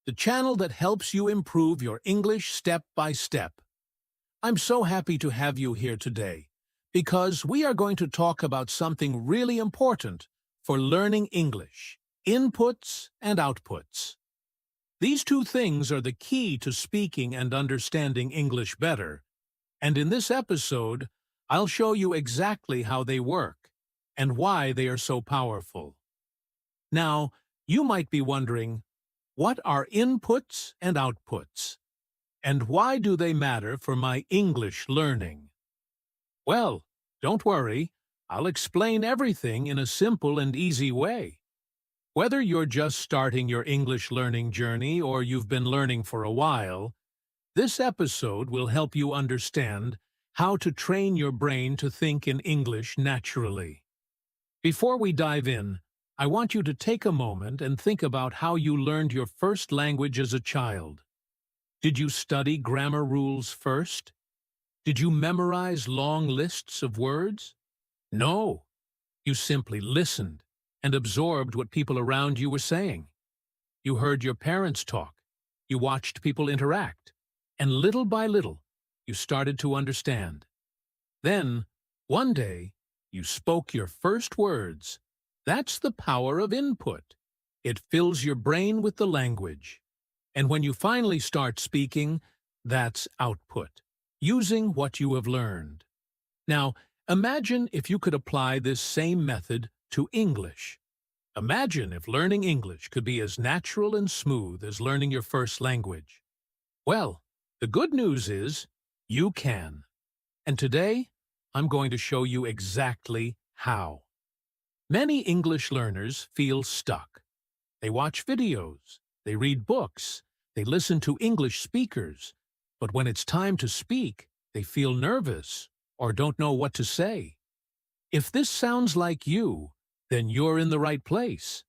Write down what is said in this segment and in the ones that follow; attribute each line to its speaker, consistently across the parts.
Speaker 1: the channel that helps you improve your English step by step. I'm so happy to have you here today because we are going to talk about something really important for learning English: inputs and outputs. These two things are the key to speaking and understanding English better, and in this episode, I'll show you exactly how they work and why they are so powerful. Now, you might be wondering, what are inputs and outputs? And why do they matter for my English learning? Well, don't worry, I'll explain everything in a simple and easy way. Whether you're just starting your English learning journey or you've been learning for a while, this episode will help you understand how to train your brain to think in English naturally. Before we dive in, I want you to take a moment and think about how you learned your first language as a child. Did you study grammar rules first? Did you memorize long lists of words? No. You simply listened and absorbed what people around you were saying. You heard your parents talk. You watched people interact. And little by little, you started to understand. Then, one day, you spoke your first words. That's the power of input. It fills your brain with the language. And when you finally start speaking, that's output, using what you have learned. Now, imagine if you could apply this same method to English. Imagine if learning English could be as natural and smooth as learning your first language. Well, the good news is, you can. And today, I'm going to show you exactly how. Many English learners feel stuck. They watch videos, they read books, they listen to English speakers, but when it's time to speak, they feel nervous or don't know what to say. If this sounds like you, then you're in the right place.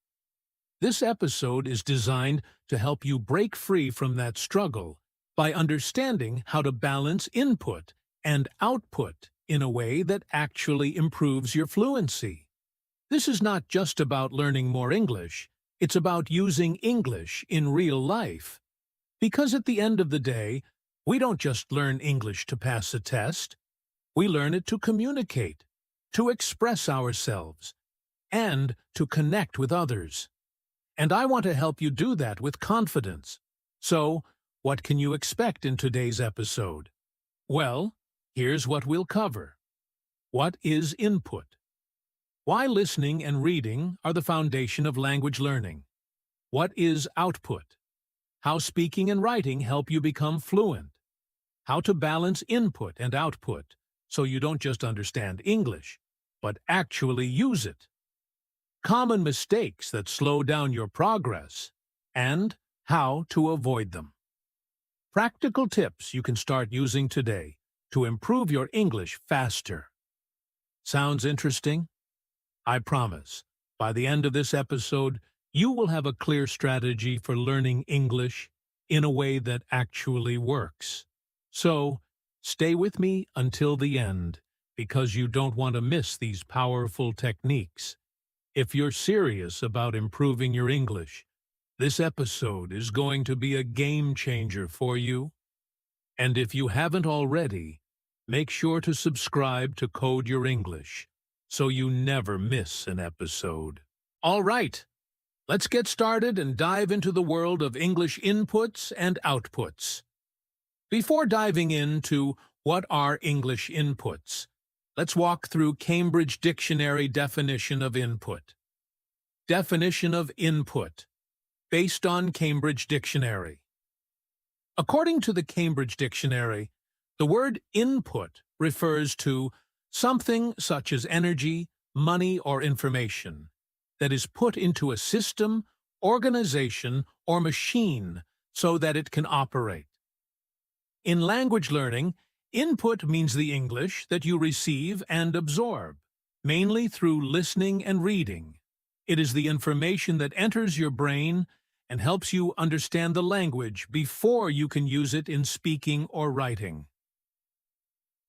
Speaker 1: This episode is designed to help you break free from that struggle by understanding how to balance input and output in a way that actually improves your fluency. This is not just about learning more English, it's about using English in real life. Because at the end of the day, we don't just learn English to pass a test. We learn it to communicate, to express ourselves, and to connect with others. And I want to help you do that with confidence. So, what can you expect in today's episode? Well, here's what we'll cover. What is input? Why listening and reading are the foundation of language learning. What is output? How speaking and writing help you become fluent. How to balance input and output so you don't just understand English, but actually use it. Common mistakes that slow down your progress, and how to avoid them. Practical tips you can start using today to improve your English faster. Sounds interesting? I promise, by the end of this episode, you will have a clear strategy for learning English in a way that actually works. So, stay with me until the end, because you don't want to miss these powerful techniques. If you're serious about improving your English, this episode is going to be a game changer for you. And if you haven't already, make sure to subscribe to Code Your English, so you never miss an episode. All right, let's get started and dive into the world of English inputs and outputs. Before diving into what are English inputs, let's walk through Cambridge Dictionary definition of input. Definition of input, based on Cambridge Dictionary. According to the Cambridge Dictionary, the word input refers to something such as energy, money, or information that is put into a system, organization, or machine so that it can operate. In language learning, input means the English that you receive and absorb, mainly through listening and reading. It is the information that enters your brain and helps you understand the language before you can use it in speaking or writing.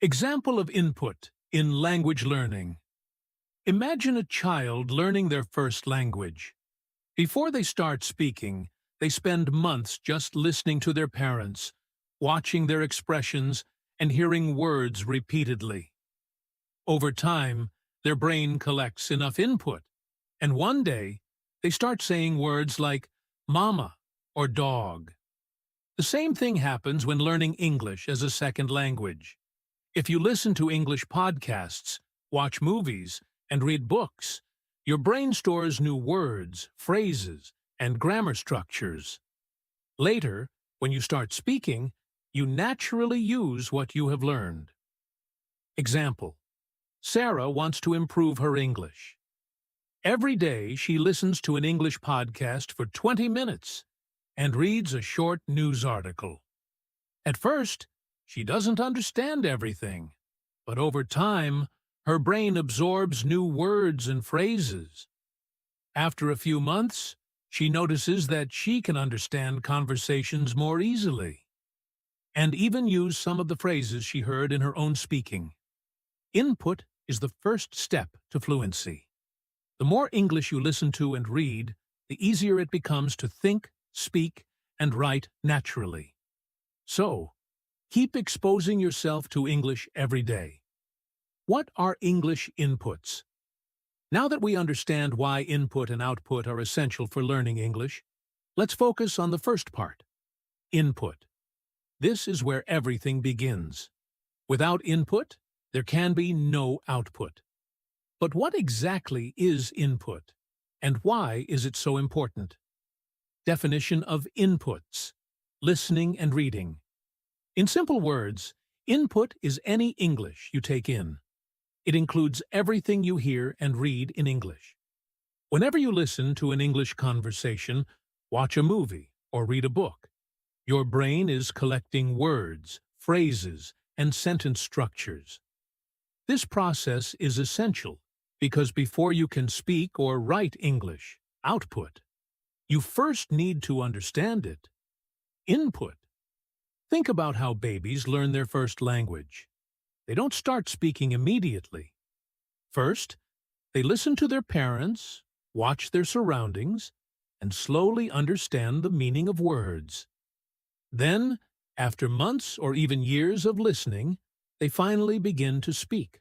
Speaker 1: Example of input in language learning. Imagine a child learning their first language. Before they start speaking, They spend months just listening to their parents, watching their expressions, and hearing words repeatedly. Over time, their brain collects enough input, and one day, they start saying words like mama or dog. The same thing happens when learning English as a second language. If you listen to English podcasts, watch movies, and read books, your brain stores new words, phrases, and grammar structures. Later, when you start speaking, you naturally use what you have learned. Example: Sarah wants to improve her English. Every day, she listens to an English podcast for 20 minutes and reads a short news article. At first, she doesn't understand everything, but over time, her brain absorbs new words and phrases. After a few months, she notices that she can understand conversations more easily and even use some of the phrases she heard in her own speaking. Input is the first step to fluency. The more English you listen to and read, the easier it becomes to think, speak, and write naturally. So, keep exposing yourself to English every day. What are English inputs? Now that we understand why input and output are essential for learning English, let's focus on the first part: input. This is where everything begins. Without input, there can be no output. But what exactly is input, and why is it so important? Definition of inputs: listening and reading. In simple words, input is any English you take in. It includes everything you hear and read in English. Whenever you listen to an English conversation, watch a movie, or read a book, your brain is collecting words, phrases, and sentence structures. This process is essential because before you can speak or write English, output, you first need to understand it. Input. Think about how babies learn their first language. They don't start speaking immediately. First, they listen to their parents, watch their surroundings, and slowly understand the meaning of words. Then, after months or even years of listening, they finally begin to speak.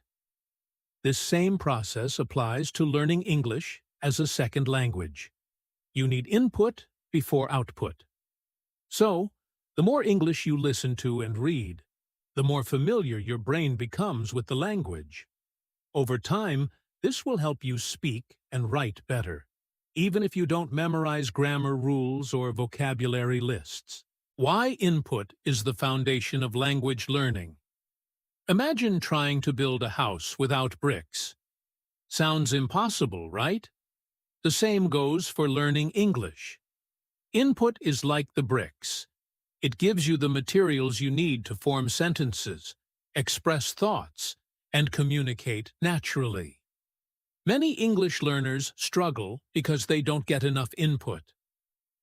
Speaker 1: This same process applies to learning English as a second language. You need input before output. So, the more English you listen to and read, the more familiar your brain becomes with the language. Over time, this will help you speak and write better, even if you don't memorize grammar rules or vocabulary lists. Why input is the foundation of language learning. Imagine trying to build a house without bricks. Sounds impossible, right? The same goes for learning English. Input is like the bricks. It gives you the materials you need to form sentences, express thoughts, and communicate naturally. Many English learners struggle because they don't get enough input.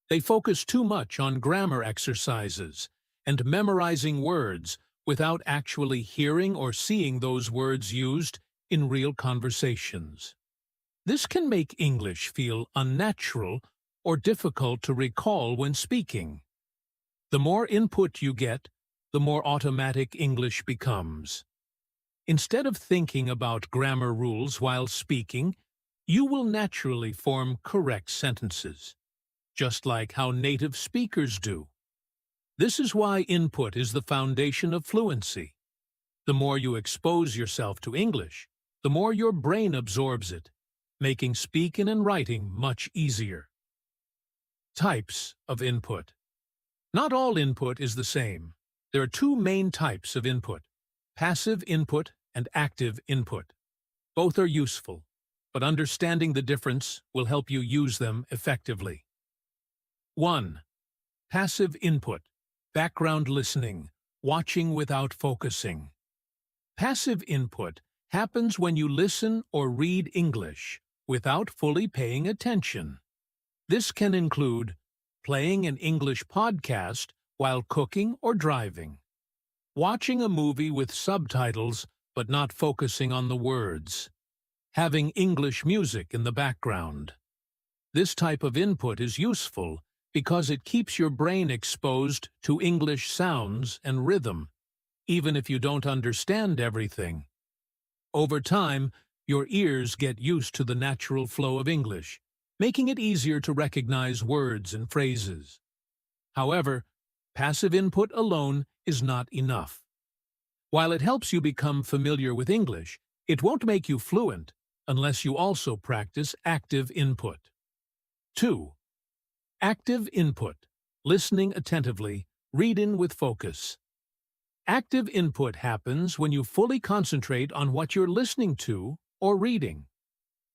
Speaker 1: They focus too much on grammar exercises and memorizing words without actually hearing or seeing those words used in real conversations. This can make English feel unnatural or difficult to recall when speaking. The more input you get, the more automatic English becomes. Instead of thinking about grammar rules while speaking, you will naturally form correct sentences, just like how native speakers do. This is why input is the foundation of fluency. The more you expose yourself to English, the more your brain absorbs it, making speaking and writing much easier. Types of input. Not all input is the same. There are two main types of input: passive input and active input. Both are useful, but understanding the difference will help you use them effectively. 1. Passive input. Background listening, watching without focusing. Passive input happens when you listen or read English without fully paying attention. This can include playing an English podcast while cooking or driving, watching a movie with subtitles but not focusing on the words, having English music in the background. This type of input is useful because it keeps your brain exposed to English sounds and rhythm, even if you don't understand everything. Over time, your ears get used to the natural flow of English, making it easier to recognize words and phrases. However, passive input alone is not enough. While it helps you become familiar with English, it won't make you fluent unless you also practice active input. 2. Active input. Listening attentively, reading with focus. Active input happens when you fully concentrate on what you're listening to or reading.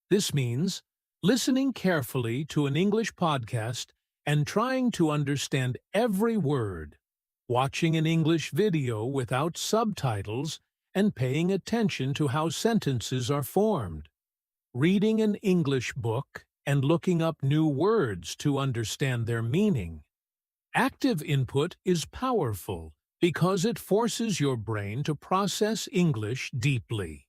Speaker 1: This means listening carefully to an English podcast and trying to understand every word, watching an English video without subtitles, and paying attention to how sentences are formed, reading an English book and looking up new words to understand their meaning. Active input is powerful because it forces your brain to process English deeply.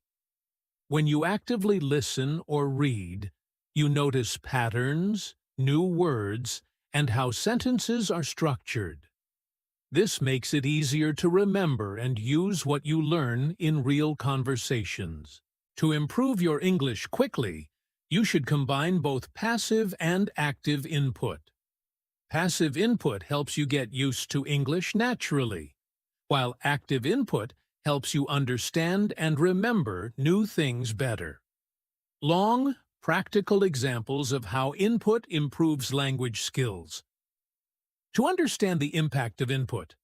Speaker 1: When you actively listen or read, you notice patterns, new words, and how sentences are structured. This makes it easier to remember and use what you learn in real conversations. To improve your English quickly, you should combine both passive and active input. Passive input helps you get used to English naturally, while active input helps you understand and remember new things better. Long, practical examples of how input improves language skills. To understand the impact of input,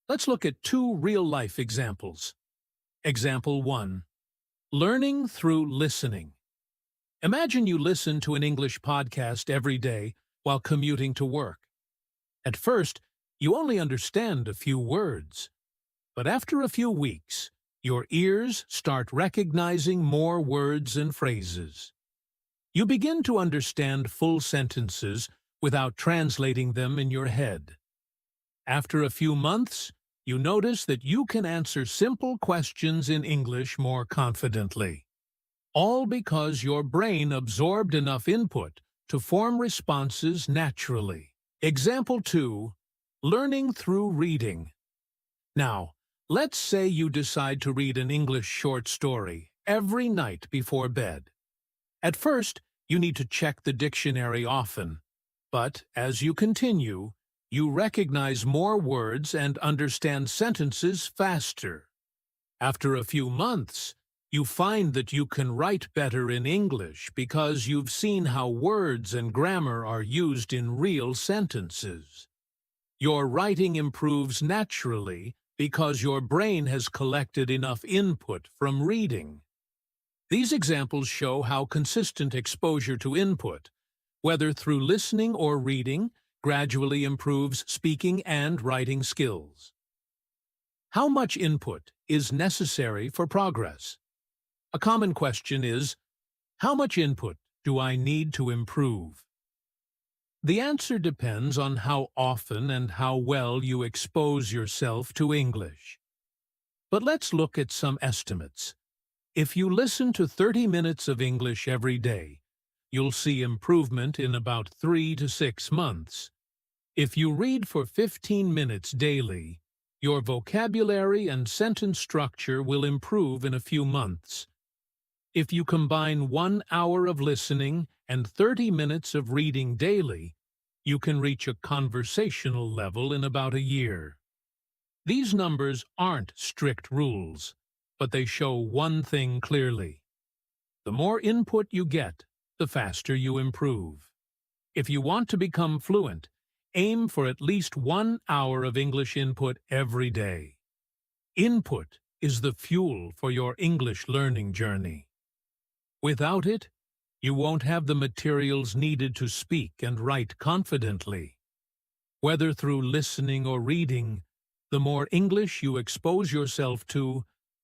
Speaker 1: let's look at 2 real-life examples. Example 1. Learning through listening. Imagine you listen to an English podcast every day while commuting to work. At first, you only understand a few words. But after a few weeks, your ears start recognizing more words and phrases. You begin to understand full sentences without translating them in your head. After a few months, you notice that you can answer simple questions in English more confidently. All because your brain absorbed enough input to form responses naturally. Example 2. Learning through reading. Now, let's say you decide to read an English short story every night before bed. At first, you need to check the dictionary often, but as you continue, you recognize more words and understand sentences faster. After a few months, you find that you can write better in English because you've seen how words and grammar are used in real sentences. Your writing improves naturally because your brain has collected enough input from reading. These examples show how consistent exposure to input, whether through listening or reading, gradually improves speaking and writing skills. How much input is necessary for progress? A common question is, how much input do I need to improve? The answer depends on how often and how well you expose yourself to English. But let's look at some estimates. If you listen to 30 minutes of English every day, you'll see improvement in about 3 to 6 months. If you read for 15 minutes daily, your vocabulary and sentence structure will improve in a few months. If you combine 1 hour of listening and 30 minutes of reading daily, you can reach a conversational level in about a year. These numbers aren't strict rules, but they show one thing clearly. The more input you get, the faster you improve. If you want to become fluent, aim for at least 1 hour of English input every day. Input is the fuel for your English learning journey. Without it, you won't have the materials needed to speak and write confidently. Whether through listening or reading, the more English you expose yourself to,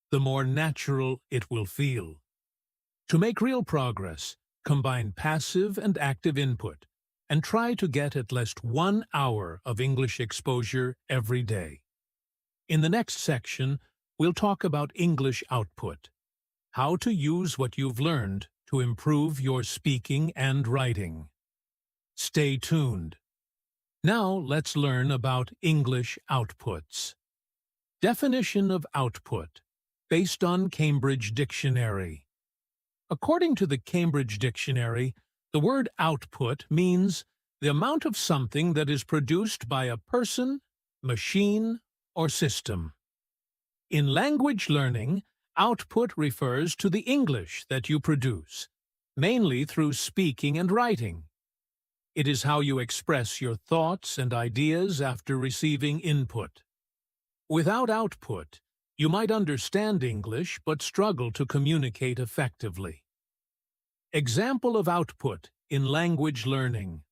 Speaker 1: the more natural it will feel. To make real progress, combine passive and active input, and try to get at least 1 hour of English exposure every day. In the next section, we'll talk about English output, how to use what you've learned to improve your speaking and writing. Stay tuned. Now let's learn about English outputs. Definition of output, based on Cambridge Dictionary. According to the Cambridge Dictionary, the word output means the amount of something that is produced by a person, machine, or system. In language learning, output refers to the English that you produce, mainly through speaking and writing. It is how you express your thoughts and ideas after receiving input. Without output, you might understand English but struggle to communicate effectively. Example of output in language learning.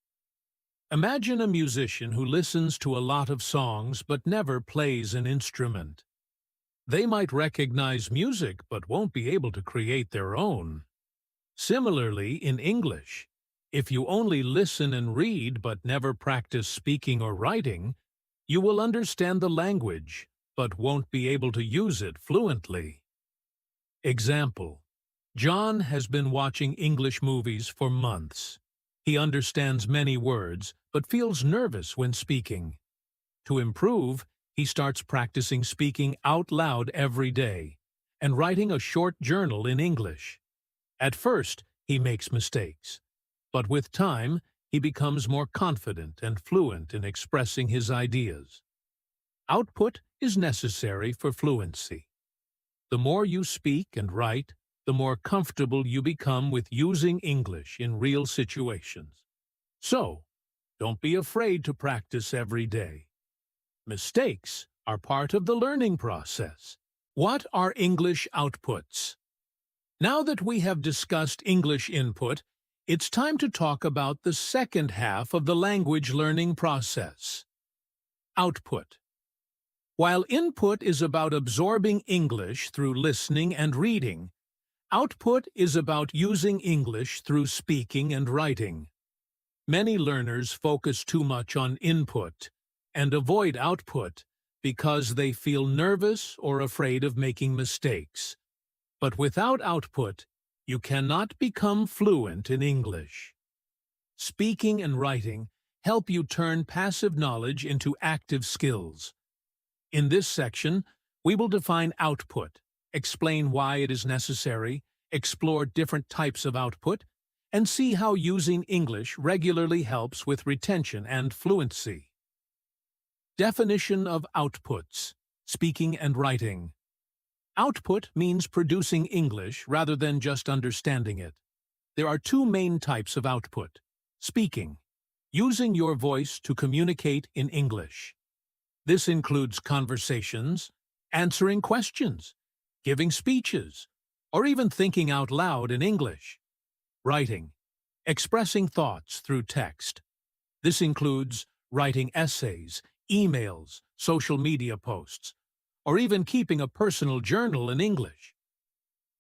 Speaker 1: Imagine a musician who listens to a lot of songs but never plays an instrument. They might recognize music but won't be able to create their own. Similarly, in English, if you only listen and read but never practice speaking or writing, you will understand the language but won't be able to use it fluently. Example: John has been watching English movies for months. He understands many words but feels nervous when speaking. To improve, he starts practicing speaking out loud every day and writing a short journal in English. At first, he makes mistakes, but with time, he becomes more confident and fluent in expressing his ideas. Output is necessary for fluency. The more you speak and write, the more comfortable you become with using English in real situations. So, don't be afraid to practice every day. Mistakes are part of the learning process. What are English outputs? Now that we have discussed English input, it's time to talk about the second half of the language learning process. Output. While input is about absorbing English through listening and reading, output is about using English through speaking and writing. Many learners focus too much on input and avoid output because they feel nervous or afraid of making mistakes. But without output, you cannot become fluent in English. Speaking and writing help you turn passive knowledge into active skills. In this section, we will define output, explain why it is necessary, explore different types of output, and see how using English regularly helps with retention and fluency. Definition of outputs, speaking and writing. Output means producing English rather than just understanding it. There are two main types of output. Speaking, using your voice to communicate in English. This includes conversations, answering questions, giving speeches, or even thinking out loud in English. Writing, expressing thoughts through text. This includes writing essays, emails, social media posts, or even keeping a personal journal in English.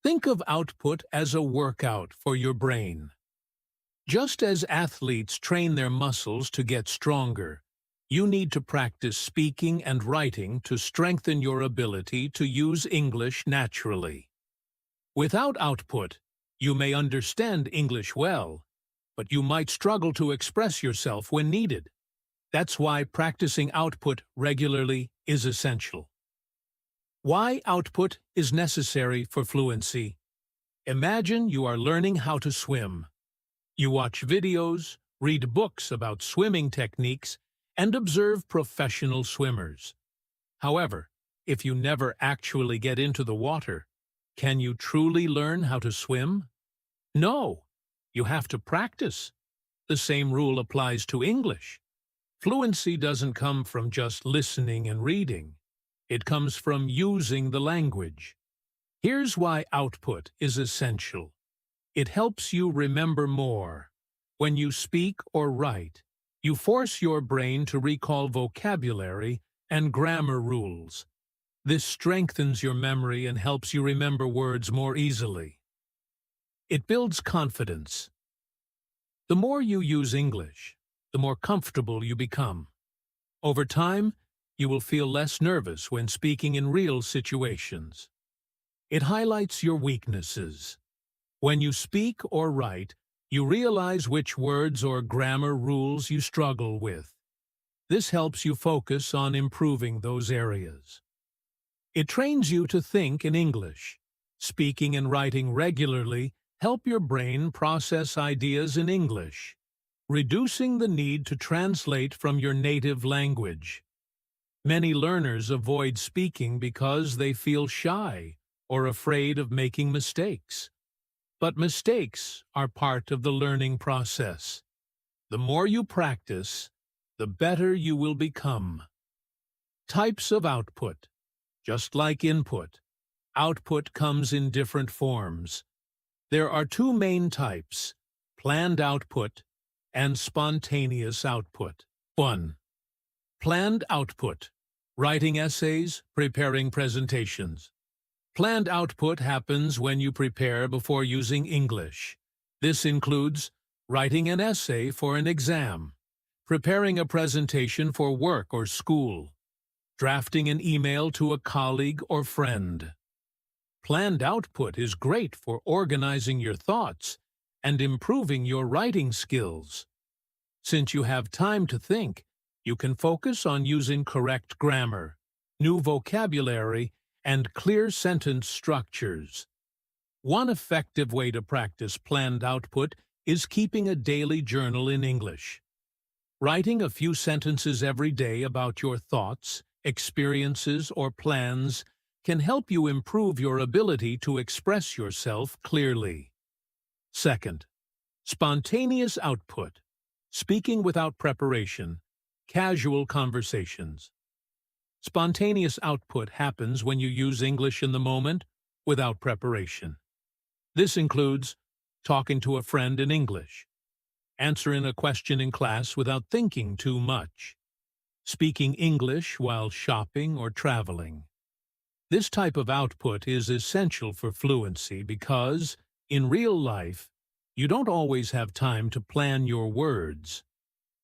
Speaker 1: Think of output as a workout for your brain. Just as athletes train their muscles to get stronger, you need to practice speaking and writing to strengthen your ability to use English naturally. Without output, you may understand English well, but you might struggle to express yourself when needed. That's why practicing output regularly is essential. Why output is necessary for fluency. Imagine you are learning how to swim. You watch videos, read books about swimming techniques, and observe professional swimmers. However, if you never actually get into the water, can you truly learn how to swim? No, you have to practice. The same rule applies to English. Fluency doesn't come from just listening and reading. It comes from using the language. Here's why output is essential. It helps you remember more. When you speak or write, you force your brain to recall vocabulary and grammar rules. This strengthens your memory and helps you remember words more easily. It builds confidence. The more you use English, the more comfortable you become. Over time, you will feel less nervous when speaking in real situations. It highlights your weaknesses. When you speak or write, you realize which words or grammar rules you struggle with. This helps you focus on improving those areas. It trains you to think in English. Speaking and writing regularly help your brain process ideas in English, reducing the need to translate from your native language. Many learners avoid speaking because they feel shy or afraid of making mistakes. But mistakes are part of the learning process. The more you practice, the better you will become. Types of output. Just like input, output comes in different forms. There are two main types: planned output and spontaneous output. 1. Planned output. Writing essays, preparing presentations. Planned output happens when you prepare before using English. This includes writing an essay for an exam, preparing a presentation for work or school, drafting an email to a colleague or friend. Planned output is great for organizing your thoughts and improving your writing skills. Since you have time to think, you can focus on using correct grammar, new vocabulary, and clear sentence structures. One effective way to practice planned output is keeping a daily journal in English. Writing a few sentences every day about your thoughts, experiences, or plans can help you improve your ability to express yourself clearly. 2. Spontaneous output. Speaking without preparation. Casual conversations. Spontaneous output happens when you use English in the moment without preparation. This includes talking to a friend in English, answering a question in class without thinking too much, speaking English while shopping or traveling. This type of output is essential for fluency because, in real life, you don't always have time to plan your words.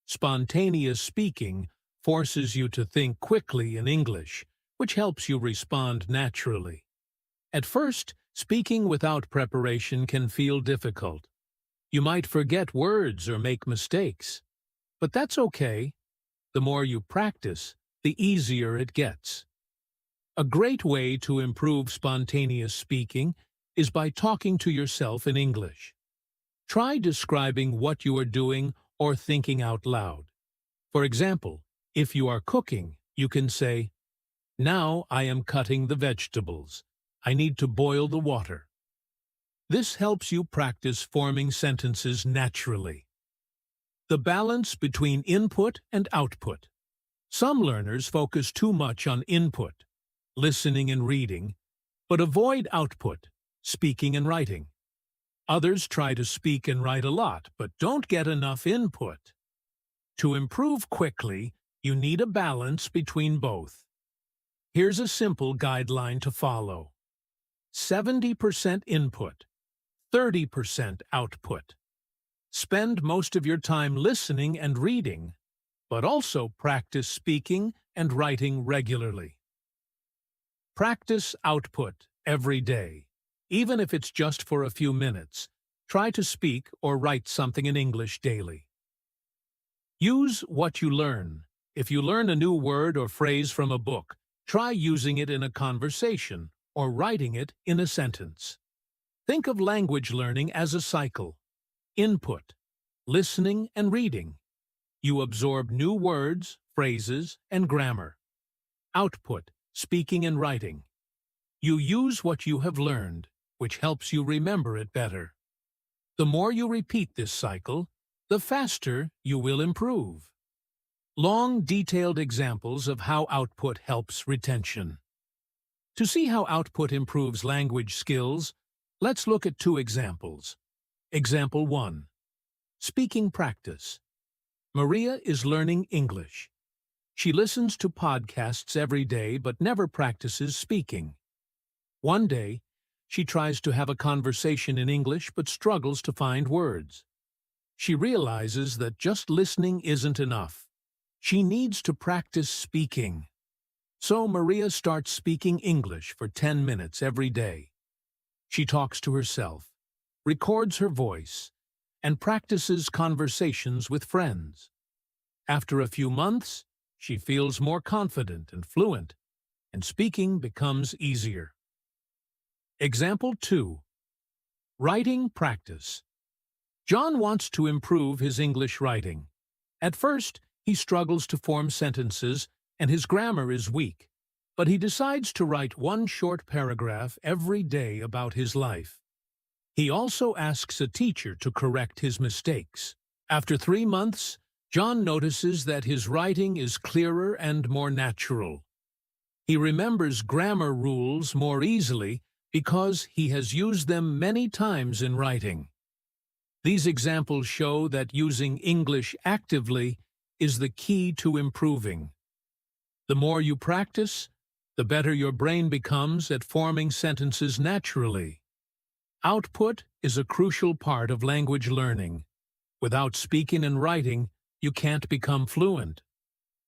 Speaker 1: Spontaneous speaking forces you to think quickly in English, which helps you respond naturally. At first, speaking without preparation can feel difficult. You might forget words or make mistakes. But that's okay. The more you practice, the easier it gets. A great way to improve spontaneous speaking is by talking to yourself in English. Try describing what you are doing or thinking out loud. For example, if you are cooking, you can say, "Now I am cutting the vegetables. I need to boil the water." This helps you practice forming sentences naturally. The balance between input and output. Some learners focus too much on input, listening and reading, but avoid output, speaking and writing. Others try to speak and write a lot, but don't get enough input. To improve quickly, you need a balance between both. Here's a simple guideline to follow. 70% input, 30% output. Spend most of your time listening and reading, but also practice speaking and writing regularly. Practice output every day. Even if it's just for a few minutes, try to speak or write something in English daily. Use what you learn. If you learn a new word or phrase from a book, try using it in a conversation or writing it in a sentence. Think of language learning as a cycle. Input, listening and reading. You absorb new words, phrases, and grammar. Output, speaking and writing. You use what you have learned, which helps you remember it better. The more you repeat this cycle, the faster you will improve. Long, detailed examples of how output helps retention. To see how output improves language skills, let's look at two examples. Example 1. Speaking practice. Maria is learning English. She listens to podcasts every day but never practices speaking. One day, she tries to have a conversation in English but struggles to find words. She realizes that just listening isn't enough. She needs to practice speaking. So Maria starts speaking English for 10 minutes every day. She talks to herself, records her voice, and practices conversations with friends. After a few months, she feels more confident and fluent, and speaking becomes easier. Example 2. Writing practice. John wants to improve his English writing. At first, he struggles to form sentences and his grammar is weak, but he decides to write one short paragraph every day about his life. He also asks a teacher to correct his mistakes. After 3 months, John notices that his writing is clearer and more natural. He remembers grammar rules more easily because he has used them many times in writing. These examples show that using English actively is the key to improving. The more you practice, the better your brain becomes at forming sentences naturally. Output is a crucial part of language learning. Without speaking and writing, you can't become fluent.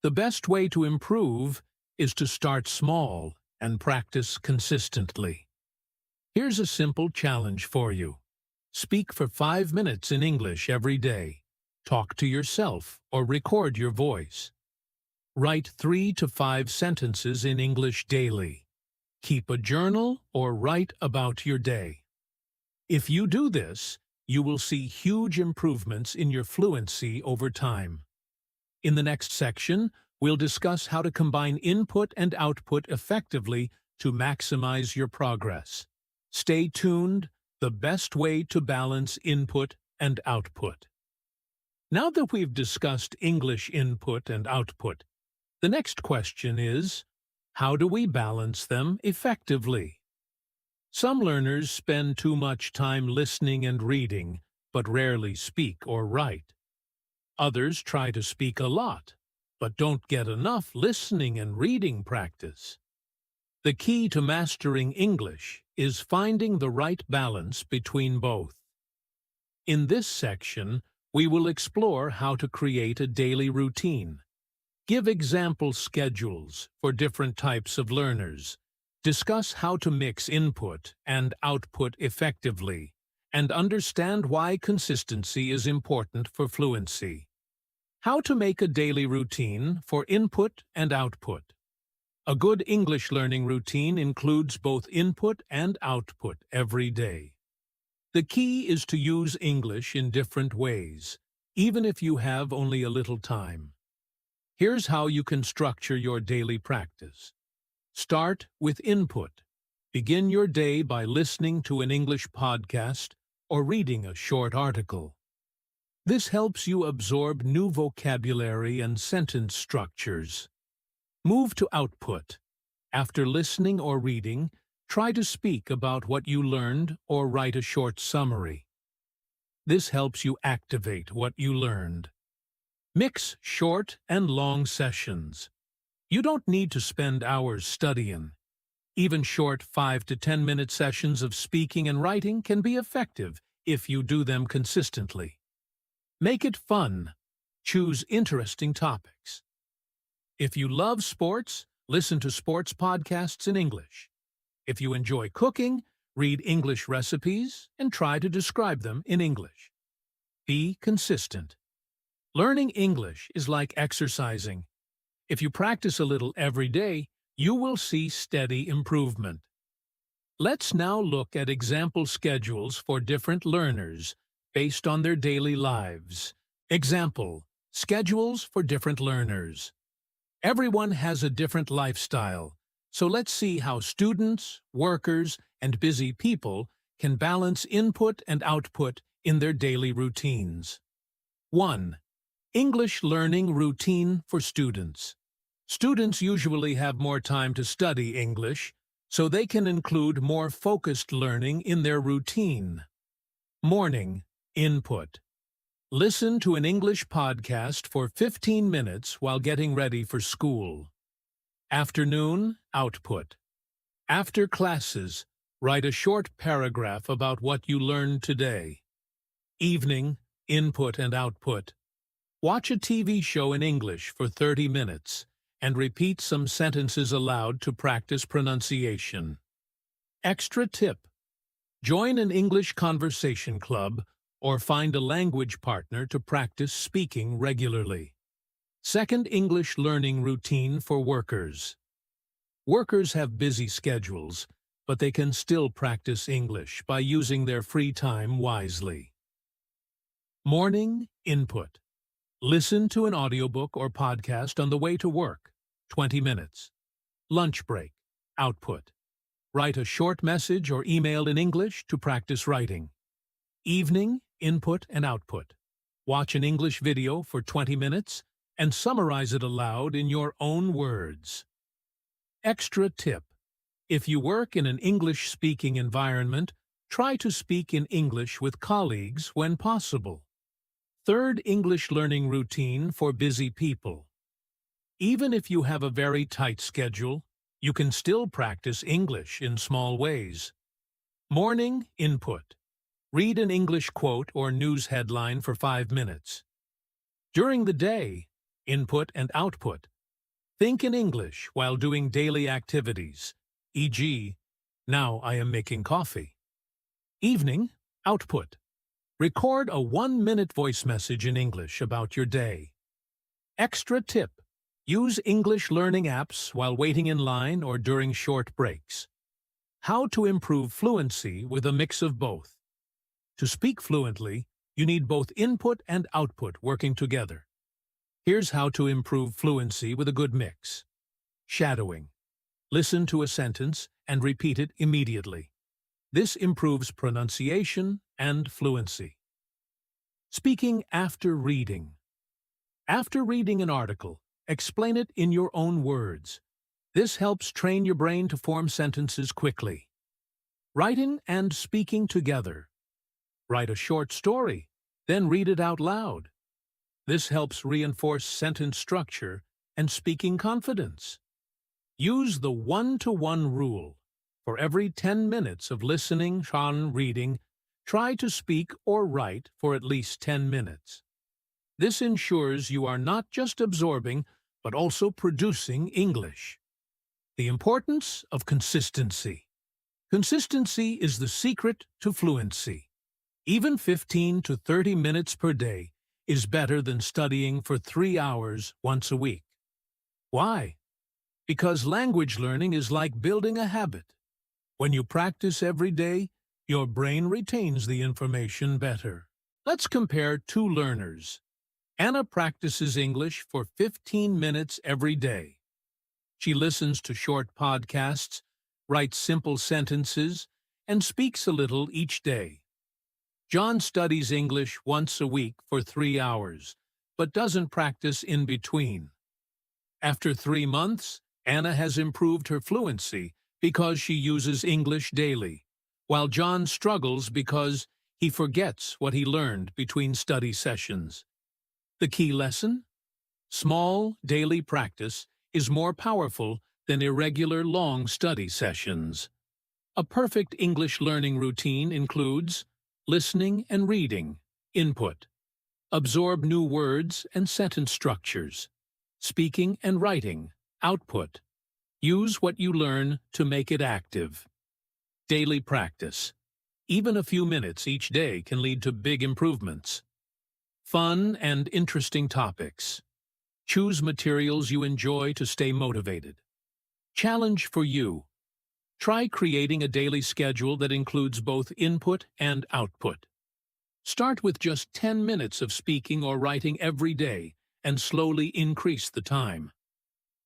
Speaker 1: The best way to improve is to start small and practice consistently. Here's a simple challenge for you. Speak for 5 minutes in English every day. Talk to yourself or record your voice. Write 3 to 5 sentences in English daily. Keep a journal or write about your day. If you do this, you will see huge improvements in your fluency over time. In the next section, we'll discuss how to combine input and output effectively to maximize your progress. Stay tuned, the best way to balance input and output. Now that we've discussed English input and output, the next question is, how do we balance them effectively? Some learners spend too much time listening and reading, but rarely speak or write. Others try to speak a lot, but don't get enough listening and reading practice. The key to mastering English is finding the right balance between both. In this section, we will explore how to create a daily routine. Give example schedules for different types of learners. Discuss how to mix input and output effectively, and understand why consistency is important for fluency. How to make a daily routine for input and output. A good English learning routine includes both input and output every day. The key is to use English in different ways, even if you have only a little time. Here's how you can structure your daily practice. Start with input. Begin your day by listening to an English podcast or reading a short article. This helps you absorb new vocabulary and sentence structures. Move to output. After listening or reading, try to speak about what you learned or write a short summary. This helps you activate what you learned. Mix short and long sessions. You don't need to spend hours studying. Even short 5 to 10 minute sessions of speaking and writing can be effective if you do them consistently. Make it fun. Choose interesting topics. If you love sports, listen to sports podcasts in English. If you enjoy cooking, read English recipes and try to describe them in English. Be consistent. Learning English is like exercising. If you practice a little every day, you will see steady improvement. Let's now look at example schedules for different learners based on their daily lives. Example: schedules for different learners. Everyone has a different lifestyle, so let's see how students, workers, and busy people can balance input and output in their daily routines. 1. English learning routine for students. Students usually have more time to study English, so they can include more focused learning in their routine. Morning input. Listen to an English podcast for 15 minutes while getting ready for school. Afternoon output. After classes, write a short paragraph about what you learned today. Evening input and output. Watch a TV show in English for 30 minutes and repeat some sentences aloud to practice pronunciation. Extra tip: join an English conversation club or find a language partner to practice speaking regularly. Second English learning routine for workers. Workers have busy schedules, but they can still practice English by using their free time wisely. Morning input. Listen to an audiobook or podcast on the way to work, 20 minutes. Lunch break, output. Write a short message or email in English to practice writing. Evening, input and output. Watch an English video for 20 minutes and summarize it aloud in your own words. Extra tip. If you work in an English-speaking environment, try to speak in English with colleagues when possible. Third English learning routine for busy people. Even if you have a very tight schedule, you can still practice English in small ways. Morning input. Read an English quote or news headline for 5 minutes. During the day, input and output. Think in English while doing daily activities, e.g., now I am making coffee. Evening, output. Record a 1-minute voice message in English about your day. Extra tip. Use English learning apps while waiting in line or during short breaks. How to improve fluency with a mix of both. To speak fluently, you need both input and output working together. Here's how to improve fluency with a good mix. Shadowing. Listen to a sentence and repeat it immediately. This improves pronunciation and fluency. Speaking after reading. After reading an article, explain it in your own words. This helps train your brain to form sentences quickly. Writing and speaking together. Write a short story, then read it out loud. This helps reinforce sentence structure and speaking confidence. Use the 1-to-1 rule. For every 10 minutes of listening and reading, try to speak or write for at least 10 minutes. This ensures you are not just absorbing, but also producing English. The importance of consistency. Consistency is the secret to fluency. Even 15 to 30 minutes per day is better than studying for 3 hours once a week. Why? Because language learning is like building a habit. When you practice every day, your brain retains the information better. Let's compare two learners. Anna practices English for 15 minutes every day. She listens to short podcasts, writes simple sentences, and speaks a little each day. John studies English once a week for 3 hours, but doesn't practice in between. After 3 months, Anna has improved her fluency because she uses English daily, while John struggles because he forgets what he learned between study sessions. The key lesson? Small, daily practice is more powerful than irregular, long study sessions. A perfect English learning routine includes listening and reading, input. Absorb new words and sentence structures. Speaking and writing, output. Use what you learn to make it active. Daily practice. Even a few minutes each day can lead to big improvements. Fun and interesting topics. Choose materials you enjoy to stay motivated. Challenge for you. Try creating a daily schedule that includes both input and output. Start with just 10 minutes of speaking or writing every day and slowly increase the time.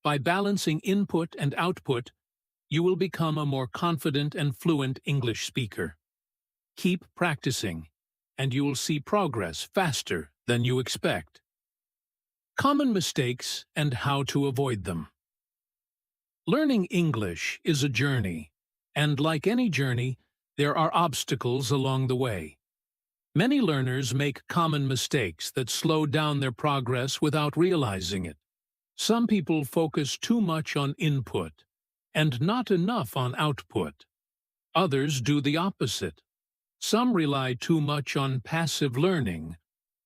Speaker 1: By balancing input and output, you will become a more confident and fluent English speaker. Keep practicing, and you will see progress faster than you expect. Common mistakes and how to avoid them. Learning English is a journey, and like any journey, there are obstacles along the way. Many learners make common mistakes that slow down their progress without realizing it. Some people focus too much on input and not enough on output. Others do the opposite. Some rely too much on passive learning,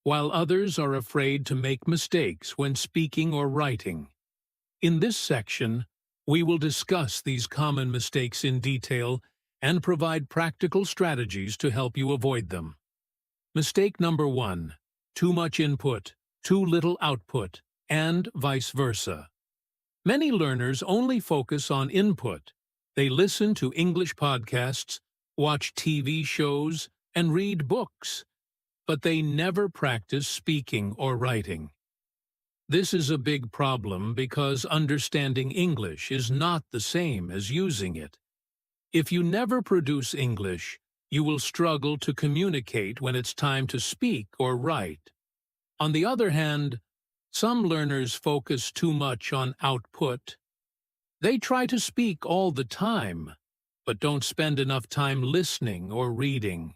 Speaker 1: while others are afraid to make mistakes when speaking or writing. In this section, we will discuss these common mistakes in detail and provide practical strategies to help you avoid them. Mistake number 1. Too much input, too little output. and vice versa. Many learners only focus on input. They listen to English podcasts, watch TV shows, and read books, but they never practice speaking or writing. This is a big problem because understanding English is not the same as using it. If you never produce English, you will struggle to communicate when it's time to speak or write. On the other hand, some learners focus too much on output. They try to speak all the time, but don't spend enough time listening or reading.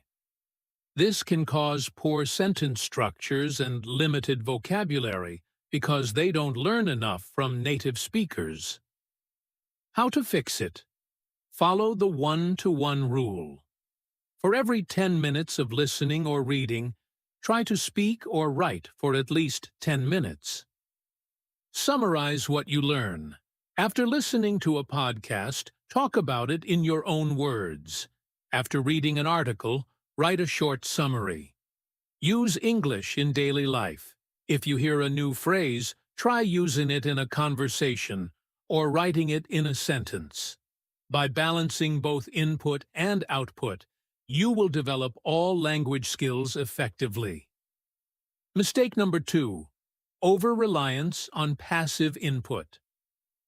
Speaker 1: This can cause poor sentence structures and limited vocabulary because they don't learn enough from native speakers. How to fix it? Follow the 1-to-1 rule. For every 10 minutes of listening or reading, try to speak or write for at least 10 minutes. Summarize what you learn. After listening to a podcast, talk about it in your own words. After reading an article, write a short summary. Use English in daily life. If you hear a new phrase, try using it in a conversation or writing it in a sentence. By balancing both input and output, you will develop all language skills effectively. Mistake number 2. Over-reliance on passive input.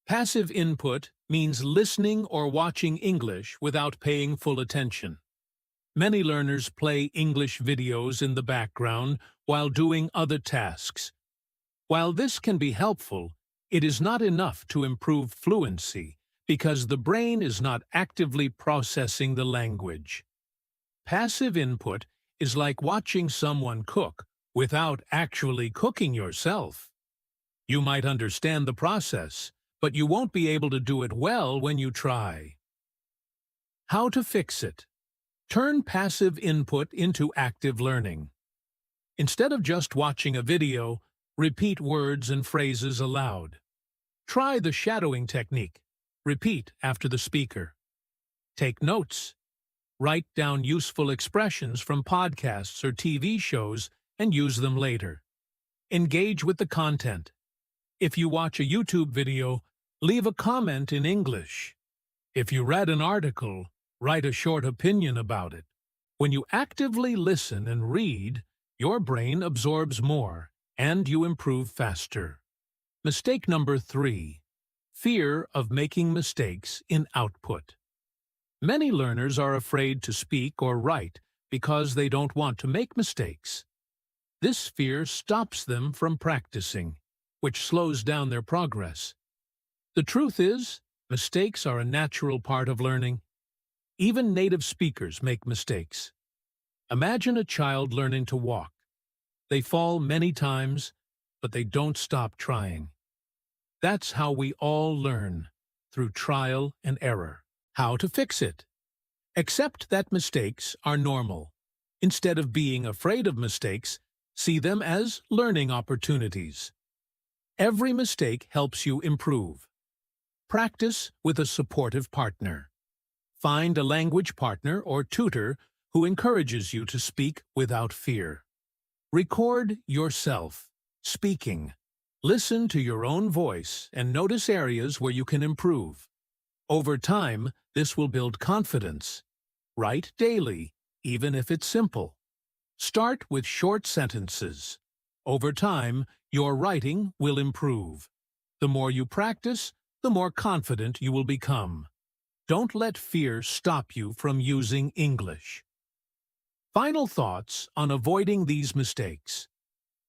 Speaker 1: Passive input means listening or watching English without paying full attention. Many learners play English videos in the background while doing other tasks. While this can be helpful, it is not enough to improve fluency because the brain is not actively processing the language. Passive input is like watching someone cook without actually cooking yourself. You might understand the process, but you won't be able to do it well when you try. How to fix it? Turn passive input into active learning. Instead of just watching a video, repeat words and phrases aloud. Try the shadowing technique. Repeat after the speaker. Take notes. Write down useful expressions from podcasts or TV shows and use them later. Engage with the content. If you watch a YouTube video, leave a comment in English. If you read an article, write a short opinion about it. When you actively listen and read, your brain absorbs more and you improve faster. Mistake number 3. Fear of making mistakes in output. Many learners are afraid to speak or write because they don't want to make mistakes. This fear stops them from practicing, which slows down their progress. The truth is, mistakes are a natural part of learning. Even native speakers make mistakes. Imagine a child learning to walk. They fall many times, but they don't stop trying. That's how we all learn, through trial and error. How to fix it? Accept that mistakes are normal. Instead of being afraid of mistakes, see them as learning opportunities. Every mistake helps you improve. Practice with a supportive partner. Find a language partner or tutor who encourages you to speak without fear. Record yourself speaking. Listen to your own voice and notice areas where you can improve. Over time, this will build confidence. Write daily, even if it's simple. Start with short sentences. Over time, your writing will improve. The more you practice, the more confident you will become. Don't let fear stop you from using English. Final thoughts on avoiding these mistakes.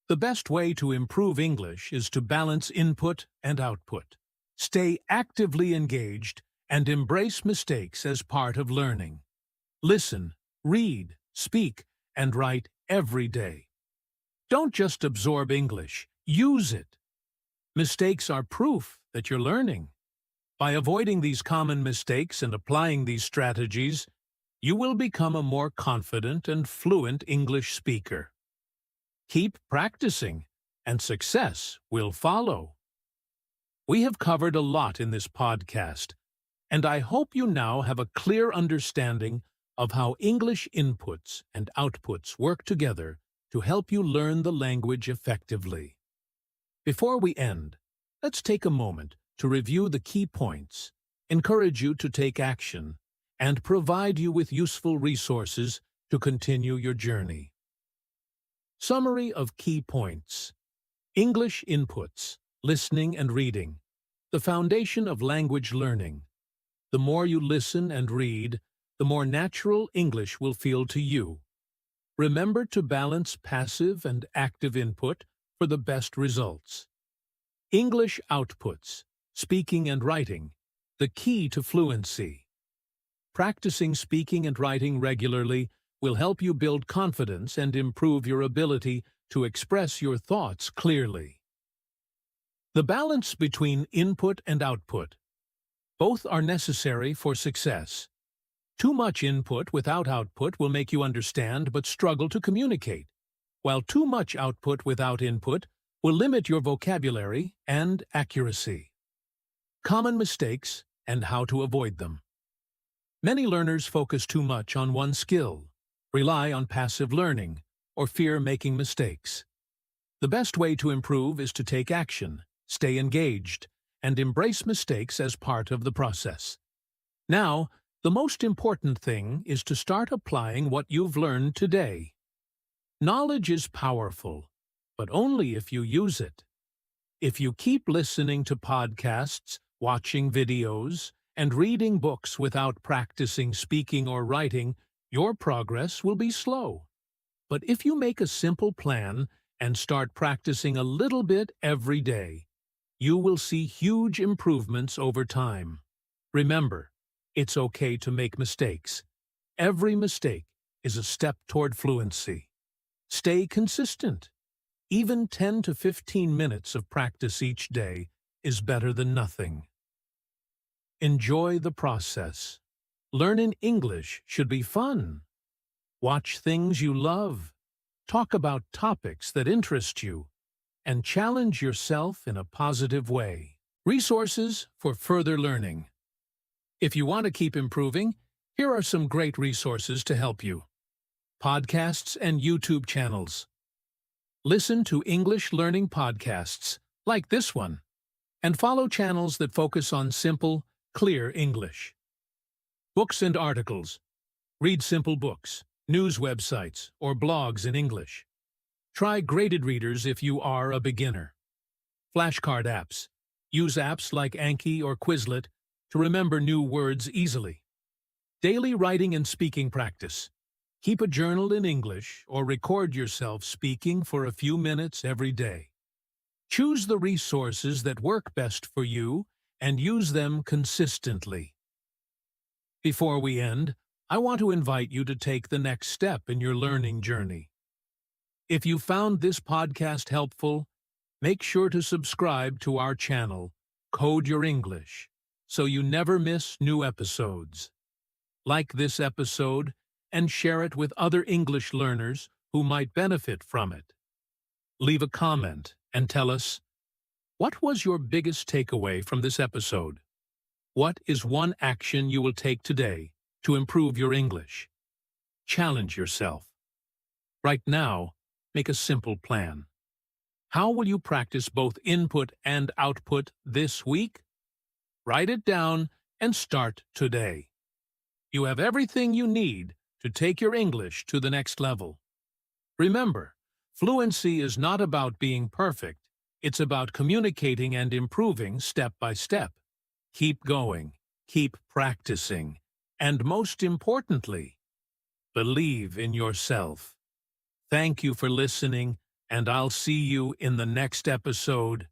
Speaker 1: The best way to improve English is to balance input and output. Stay actively engaged and embrace mistakes as part of learning. Listen, read, speak, and write every day. Don't just absorb English, use it. Mistakes are proof that you're learning. By avoiding these common mistakes and applying these strategies, you will become a more confident and fluent English speaker. Keep practicing, and success will follow. We have covered a lot in this podcast, and I hope you now have a clear understanding of how English inputs and outputs work together to help you learn the language effectively. Before we end, let's take a moment to review the key points, encourage you to take action, and provide you with useful resources to continue your journey. Summary of key points. English inputs, listening and reading. The foundation of language learning. The more you listen and read, the more natural English will feel to you. Remember to balance passive and active input for the best results. English outputs, speaking and writing, the key to fluency. Practicing speaking and writing regularly will help you build confidence and improve your ability to express your thoughts clearly. The balance between input and output. Both are necessary for success. Too much input without output will make you understand but struggle to communicate, while too much output without input will limit your vocabulary and accuracy. Common mistakes and how to avoid them. Many learners focus too much on one skill, rely on passive learning, or fear making mistakes. The best way to improve is to take action, stay engaged, and embrace mistakes as part of the process. Now, the most important thing is to start applying what you've learned today. Knowledge is powerful, but only if you use it. If you keep listening to podcasts, watching videos, and reading books without practicing speaking or writing, your progress will be slow. But if you make a simple plan and start practicing a little bit every day, you will see huge improvements over time. Remember, it's okay to make mistakes. Every mistake is a step toward fluency. Stay consistent. Even 10 to 15 minutes of practice each day is better than nothing. Enjoy the process. Learning English should be fun. Watch things you love. Talk about topics that interest you, and challenge yourself in a positive way. Resources for further learning. If you want to keep improving, here are some great resources to help you. Podcasts and YouTube channels. Listen to English learning podcasts, like this one, and follow channels that focus on simple, clear English. Books and articles. Read simple books, news websites, or blogs in English. Try graded readers if you are a beginner. Flashcard apps. Use apps like Anki or Quizlet to remember new words easily. Daily writing and speaking practice. Keep a journal in English or record yourself speaking for a few minutes every day. Choose the resources that work best for you and use them consistently. Before we end, I want to invite you to take the next step in your learning journey. If you found this podcast helpful, make sure to subscribe to our channel, Code Your English, so you never miss new episodes. Like this episode and share it with other English learners who might benefit from it. Leave a comment and tell us, what was your biggest takeaway from this episode? What is one action you will take today to improve your English? Challenge yourself. Right now, make a simple plan. How will you practice both input and output this week? Write it down and start today. You have everything you need to take your English to the next level. Remember, fluency is not about being perfect. It's about communicating and improving step by step. Keep going, keep practicing, and most importantly, believe in yourself. Thank you for listening, and I'll see you in the next episode.